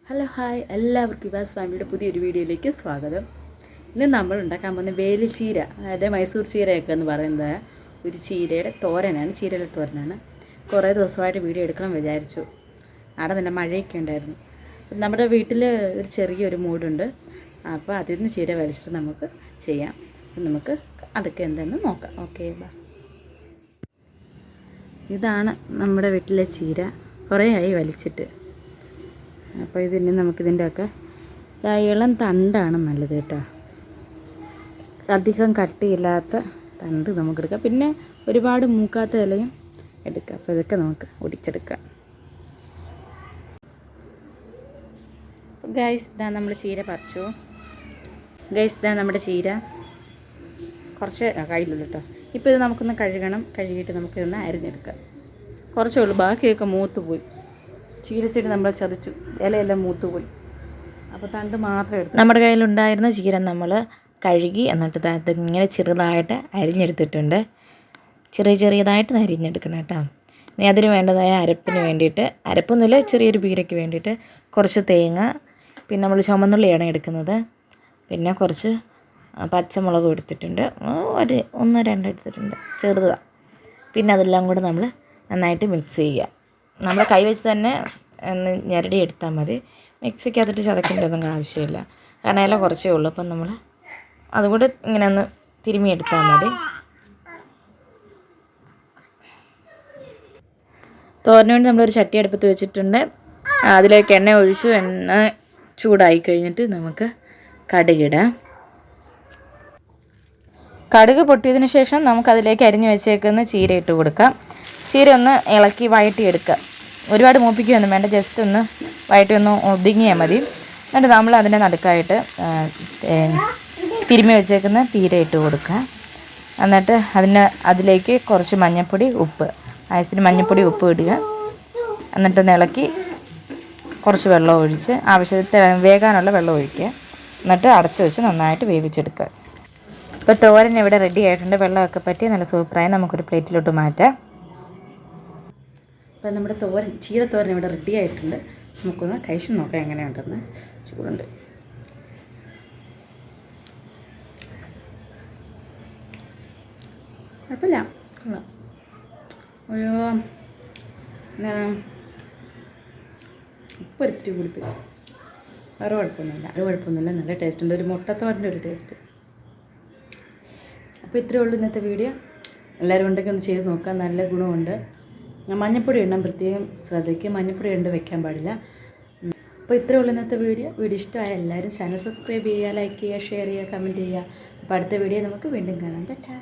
Hello hi എല്ലാവർക്കും വിവാസ് ഫാമിലിയുടെ പുതിയൊരു വീഡിയോയിലേക്ക് സ്വാഗതം. ഇന്ന് നമ്മൾ ഉണ്ടാക്കാൻ പോകുന്ന വേലിച്ചീര, അതായത് മൈസൂർ ചീരയൊക്കെ എന്ന് പറയുന്നത് ഒരു ചീരയുടെ തോരനാണ്, ചീരയിലെ തോരനാണ്. കുറേ ദിവസമായിട്ട് വീഡിയോ എടുക്കണം വിചാരിച്ചു. അവിടെ നല്ല മഴയൊക്കെ ഉണ്ടായിരുന്നു. നമ്മുടെ വീട്ടിൽ ഒരു ചെറിയൊരു മൂടുണ്ട്, അപ്പോൾ അതിൽ നിന്ന് ചീര വലിച്ചിട്ട് നമുക്ക് ചെയ്യാം. നമുക്ക് അതൊക്കെ എന്തെന്ന് നോക്കാം. ഓക്കെ ബാ. ഇതാണ് നമ്മുടെ വീട്ടിലെ ചീര, കുറേ ആയി വലിച്ചിട്ട്. അപ്പോൾ ഇതിന് നമുക്കിതിൻ്റെയൊക്കെ ഇളം തണ്ടാണ് നല്ലത് കേട്ടോ, അധികം കട്ടിയില്ലാത്ത തണ്ട് നമുക്കെടുക്കാം. പിന്നെ ഒരുപാട് മൂക്കാത്ത ഇലയും എടുക്കാം. അപ്പോൾ ഇതൊക്കെ നമുക്ക് ഒടിച്ചെടുക്കാം. ഗൈസ് ഇതാ നമ്മൾ ചീര പറിച്ചു. ഗൈസ് ഇതാ നമ്മുടെ ചീര കുറച്ച് കയ്യിലുള്ളൂ കേട്ടോ. ഇപ്പോൾ ഇത് നമുക്കൊന്ന് കഴുകണം. കഴുകിയിട്ട് നമുക്കിതൊന്ന് അരിഞ്ഞെടുക്കാം. കുറച്ചേ ഉള്ളൂ, ബാക്കിയൊക്കെ മൂത്ത് പോയി. ചീരച്ചെടി നമ്മൾ ചതച്ചു, ഇലയെല്ലാം മൂത്തുപോയി. അപ്പോൾ തണ്ട് മാത്രം എടുത്തു. നമ്മുടെ കയ്യിലുണ്ടായിരുന്ന ചീര നമ്മൾ കഴുകി എന്നിട്ട് ഇങ്ങനെ ചെറുതായിട്ട് അരിഞ്ഞെടുത്തിട്ടുണ്ട്. ചെറിയതായിട്ട് അരിഞ്ഞെടുക്കണം കേട്ടോ. ഇനി അതിന് വേണ്ടതായ അരപ്പിന് വേണ്ടിയിട്ട്, അരപ്പൊന്നുമില്ല, ചെറിയൊരു പീരയ്ക്ക് വേണ്ടിയിട്ട് കുറച്ച് തേങ്ങ, പിന്നെ നമ്മൾ ചുമന്നുള്ളിയാണ് എടുക്കുന്നത്, പിന്നെ കുറച്ച് പച്ചമുളകും എടുത്തിട്ടുണ്ട്, ഒന്ന് രണ്ട് എടുത്തിട്ടുണ്ട്, ചെറുതാണ്. പിന്നെ അതെല്ലാം കൂടെ നമ്മൾ നന്നായിട്ട് മിക്സ് ചെയ്യുക. നമ്മൾ കൈ വെച്ച് തന്നെ ഒന്ന് ഞെരടി എടുത്താൽ മതി. മിക്സിക്കകത്തിട്ട് ചതക്കേണ്ടതൊന്നും ആവശ്യമില്ല, കാരണം ഇല കുറച്ചേ ഉള്ളൂ. അപ്പം നമ്മൾ അതുകൂടെ ഇങ്ങനെ ഒന്ന് തിരുമിയെടുത്താൽ മതി. തോരന് വേണ്ടി നമ്മളൊരു ചട്ടി അടുപ്പത്ത് വെച്ചിട്ടുണ്ട്. അതിലേക്ക് എണ്ണ ഒഴിച്ചു. എണ്ണ ചൂടായി കഴിഞ്ഞിട്ട് നമുക്ക് കടുകിടാം. കടുക് പൊട്ടിയതിന് ശേഷം നമുക്കതിലേക്ക് അരിഞ്ഞു വെച്ചേക്കുന്ന ചീര ഇട്ട് കൊടുക്കാം. ചീര ഒന്ന് ഇളക്കി വഴറ്റിയെടുക്കുക. ഒരുപാട് മൂപ്പിക്കുകയൊന്നും വേണ്ട, ജസ്റ്റ് ഒന്ന് വഴറ്റി ഒന്ന് ഒതുങ്ങിയാൽ മതി. എന്നിട്ട് നമ്മൾ അതിൻ്റെ നടുക്കായിട്ട് തിരുമ്മി വെച്ചേക്കുന്ന പീര ഇട്ട് കൊടുക്കുക. എന്നിട്ട് അതിലേക്ക് കുറച്ച് മഞ്ഞൾപ്പൊടി, ഉപ്പ്, ആവശ്യത്തിന് മഞ്ഞൾപ്പൊടി, ഉപ്പ് ഇടുക. എന്നിട്ടൊന്ന് ഇളക്കി കുറച്ച് വെള്ളം ഒഴിച്ച്, ആവശ്യത്തിന് വേകാനുള്ള വെള്ളം ഒഴിക്കുക. എന്നിട്ട് അടച്ചു വെച്ച് നന്നായിട്ട് വേവിച്ചെടുക്കുക. ഇപ്പോൾ തോരൻ ഇവിടെ റെഡി ആയിട്ടുണ്ട്. വെള്ളമൊക്കെ പറ്റി നല്ല സൂപ്പറായി. നമുക്കൊരു പ്ലേറ്റിലോട്ട് മാറ്റാം. അപ്പോൾ നമ്മുടെ ചീരത്തോരൻ ഇവിടെ റെഡി ആയിട്ടുണ്ട്. നമുക്കൊന്ന് കഴിച്ച് നോക്കാം എങ്ങനെയുണ്ടെന്ന്. ചൂടുണ്ട്. കുഴപ്പമില്ല, കൊള്ളാം. ഒരു ഉപ്പ് ഒരിത്തിരി കൂടിപ്പോയി. വേറെ കുഴപ്പമൊന്നുമില്ല, നല്ല ടേസ്റ്റ് ഉണ്ട്. ഒരു മുട്ടത്തോരൻ്റെ ഒരു ടേസ്റ്റ്. അപ്പോൾ ഇത്രയേ ഉള്ളൂ ഇന്നത്തെ വീഡിയോ. എല്ലാവരും ഉണ്ടെങ്കിൽ ഒന്ന് ചെയ്ത് നോക്കാം, നല്ല ഗുണമുണ്ട്. മഞ്ഞപ്പൊടി ഇടാൻ പ്രത്യേകം ശ്രദ്ധിക്കുക, മഞ്ഞപ്പൊടി ഇട്ട് വെക്കാൻ പാടില്ല. അപ്പോൾ ഇത്രയേ ഉള്ളൂ ഇന്നത്തെ വീഡിയോ. ഇഷ്ടമായ എല്ലാവരും ചാനൽ സബ്സ്ക്രൈബ് ചെയ്യുക, ലൈക്ക് ചെയ്യുക, ഷെയർ ചെയ്യുക, കമൻറ്റ് ചെയ്യുക. അപ്പോൾ അടുത്ത വീഡിയോ നമുക്ക് വീണ്ടും കാണാം. ടാറ്റാ.